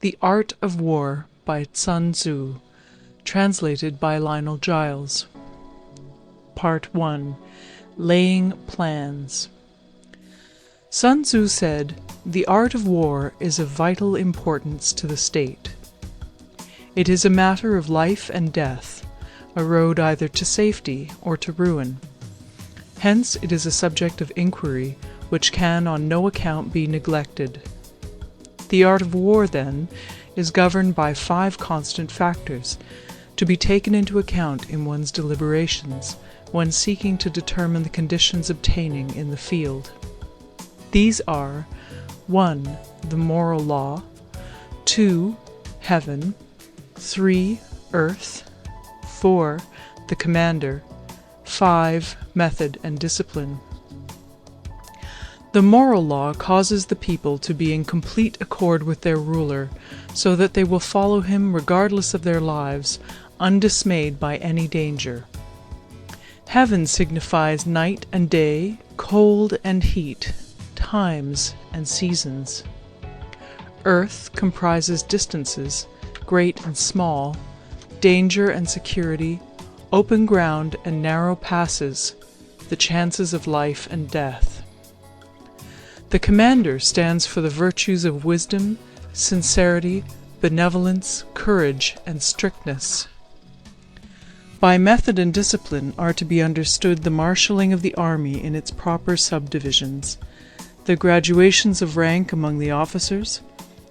The Art of War by Sun Tzu, translated by Lionel Giles. Part 1. Laying Plans. Sun Tzu said, "The art of war is of vital importance to the state. It is a matter of life and death, a road either to safety or to ruin. Hence it is a subject of inquiry which can on no account be neglected. The art of war, then, is governed by 5 constant factors, to be taken into account in one's deliberations when seeking to determine the conditions obtaining in the field. These are 1. The moral law, 2. Heaven, 3. Earth, 4. The commander, 5. Method and discipline. The moral law causes the people to be in complete accord with their ruler, so that they will follow him regardless of their lives, undismayed by any danger. Heaven signifies night and day, cold and heat, times and seasons. Earth comprises distances, great and small, danger and security, open ground and narrow passes, the chances of life and death. The commander stands for the virtues of wisdom, sincerity, benevolence, courage, and strictness. By method and discipline are to be understood the marshalling of the army in its proper subdivisions, the graduations of rank among the officers,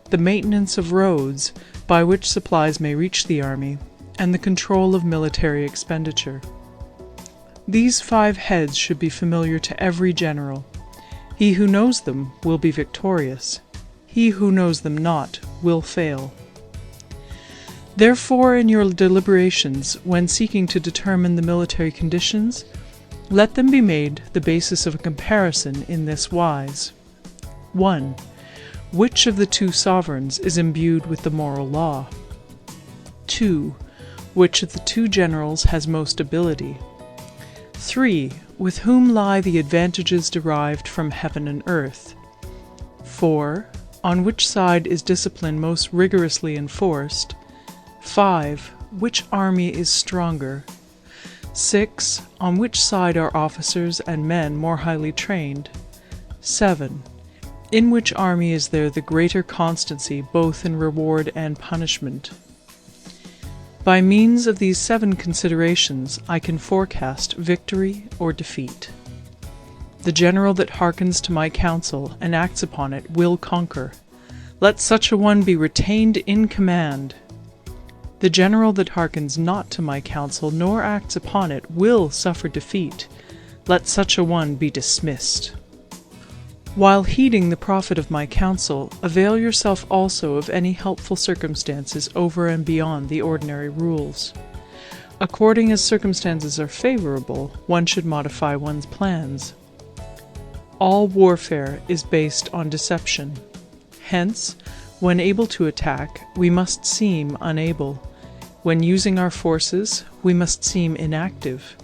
the maintenance of roads by which supplies may reach the army, and the control of military expenditure. These 5 heads should be familiar to every general. He who knows them will be victorious. He who knows them not will fail. Therefore, in your deliberations, when seeking to determine the military conditions, let them be made the basis of a comparison in this wise. 1. Which of the 2 sovereigns is imbued with the moral law? 2. Which of the 2 generals has most ability? 3. With whom lie the advantages derived from heaven and earth? 4. On which side is discipline most rigorously enforced? 5. Which army is stronger? 6. On which side are officers and men more highly trained? 7. In which army is there the greater constancy both in reward and punishment? By means of these 7 considerations I can forecast victory or defeat. The general that hearkens to my counsel and acts upon it will conquer. Let such a one be retained in command. The general that hearkens not to my counsel nor acts upon it will suffer defeat. Let such a one be dismissed. While heeding the profit of my counsel, avail yourself also of any helpful circumstances over and beyond the ordinary rules. According as circumstances are favorable, one should modify one's plans. All warfare is based on deception. Hence, when able to attack, we must seem unable. When using our forces, we must seem inactive.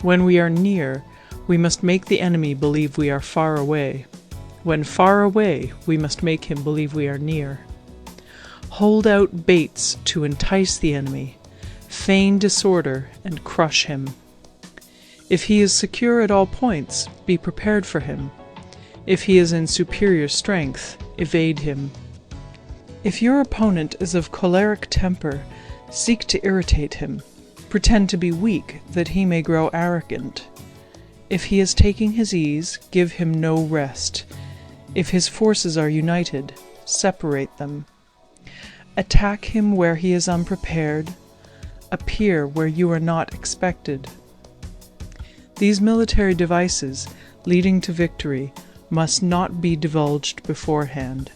When we are near, we must make the enemy believe we are far away. When far away, we must make him believe we are near. Hold out baits to entice the enemy, feign disorder, and crush him. If he is secure at all points, be prepared for him. If he is in superior strength, evade him. If your opponent is of choleric temper, seek to irritate him. Pretend to be weak, that he may grow arrogant. If he is taking his ease, give him no rest. If his forces are united, separate them. Attack him where he is unprepared. Appear where you are not expected. These military devices, leading to victory, must not be divulged beforehand.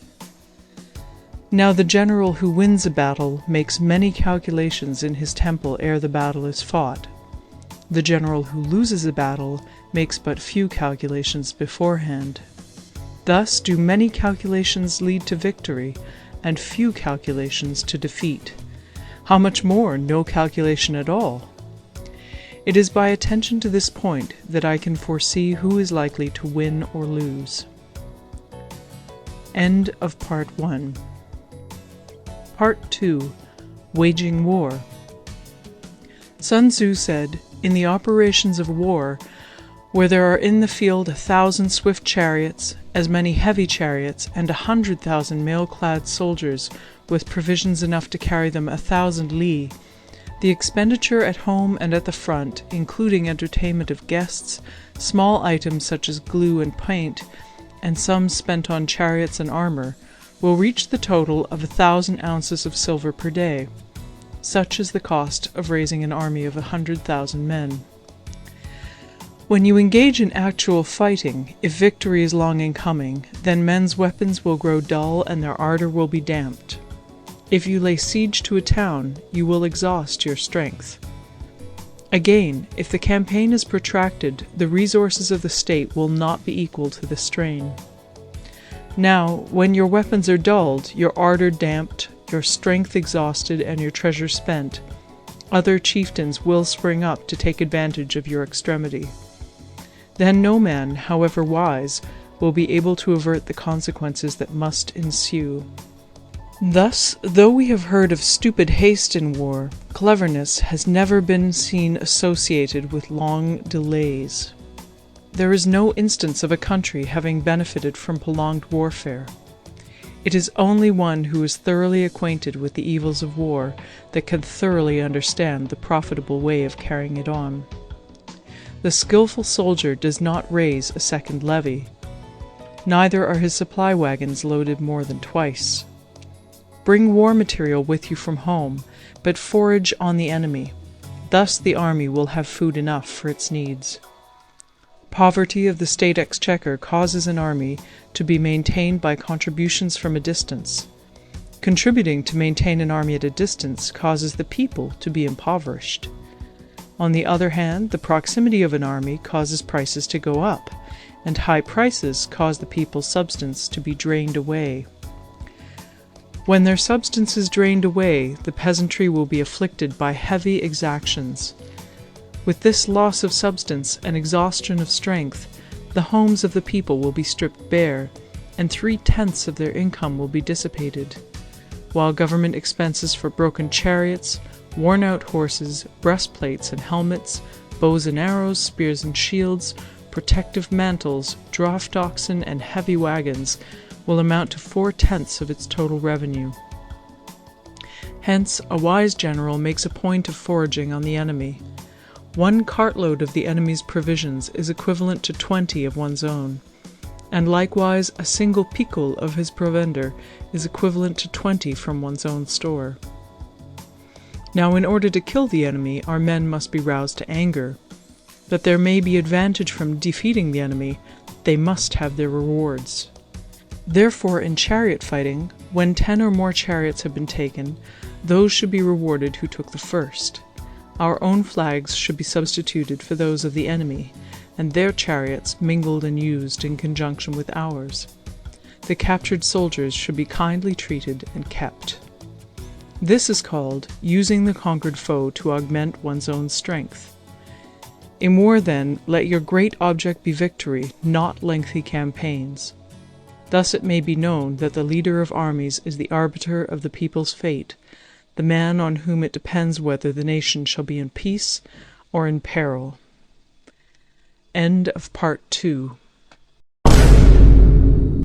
Now the general who wins a battle makes many calculations in his temple ere the battle is fought. The general who loses a battle makes but few calculations beforehand. Thus do many calculations lead to victory, and few calculations to defeat. How much more no calculation at all? It is by attention to this point that I can foresee who is likely to win or lose. End of Part 1. Part 2. Waging War. Sun Tzu said, "In the operations of war, where there are in the field 1,000 swift chariots, as many heavy chariots, and 100,000 mail-clad soldiers, with provisions enough to carry them 1,000 li, the expenditure at home and at the front, including entertainment of guests, small items such as glue and paint, and sums spent on chariots and armor, will reach the total of 1,000 ounces of silver per day. Such is the cost of raising an army of 100,000 men." When you engage in actual fighting, if victory is long in coming, then men's weapons will grow dull and their ardor will be damped. If you lay siege to a town, you will exhaust your strength. Again, if the campaign is protracted, the resources of the state will not be equal to the strain. Now, when your weapons are dulled, your ardor damped, your strength exhausted, and your treasure spent, other chieftains will spring up to take advantage of your extremity. Then no man, however wise, will be able to avert the consequences that must ensue. Thus, though we have heard of stupid haste in war, cleverness has never been seen associated with long delays. There is no instance of a country having benefited from prolonged warfare. It is only one who is thoroughly acquainted with the evils of war that can thoroughly understand the profitable way of carrying it on. The skillful soldier does not raise a second levy. Neither are his supply wagons loaded more than twice. Bring war material with you from home, but forage on the enemy. Thus the army will have food enough for its needs. Poverty of the state exchequer causes an army to be maintained by contributions from a distance. Contributing to maintain an army at a distance causes the people to be impoverished. On the other hand, the proximity of an army causes prices to go up, and high prices cause the people's substance to be drained away. When their substance is drained away, the peasantry will be afflicted by heavy exactions. With this loss of substance and exhaustion of strength, the homes of the people will be stripped bare, and 3/10 of their income will be dissipated, while government expenses for broken chariots, worn-out horses, breastplates and helmets, bows and arrows, spears and shields, protective mantles, draft oxen, and heavy wagons will amount to 4/10 of its total revenue. Hence, a wise general makes a point of foraging on the enemy. 1 cartload of the enemy's provisions is equivalent to 20 of one's own, and likewise a single picul of his provender is equivalent to 20 from one's own store. Now, in order to kill the enemy, our men must be roused to anger. That there may be advantage from defeating the enemy, they must have their rewards. Therefore, in chariot fighting, when 10 or more chariots have been taken, those should be rewarded who took the first. Our own flags should be substituted for those of the enemy, and their chariots mingled and used in conjunction with ours. The captured soldiers should be kindly treated and kept. This is called using the conquered foe to augment one's own strength. In war, then, let your great object be victory, not lengthy campaigns. Thus it may be known that the leader of armies is the arbiter of the people's fate, the man on whom it depends whether the nation shall be in peace or in peril. End of Part 2.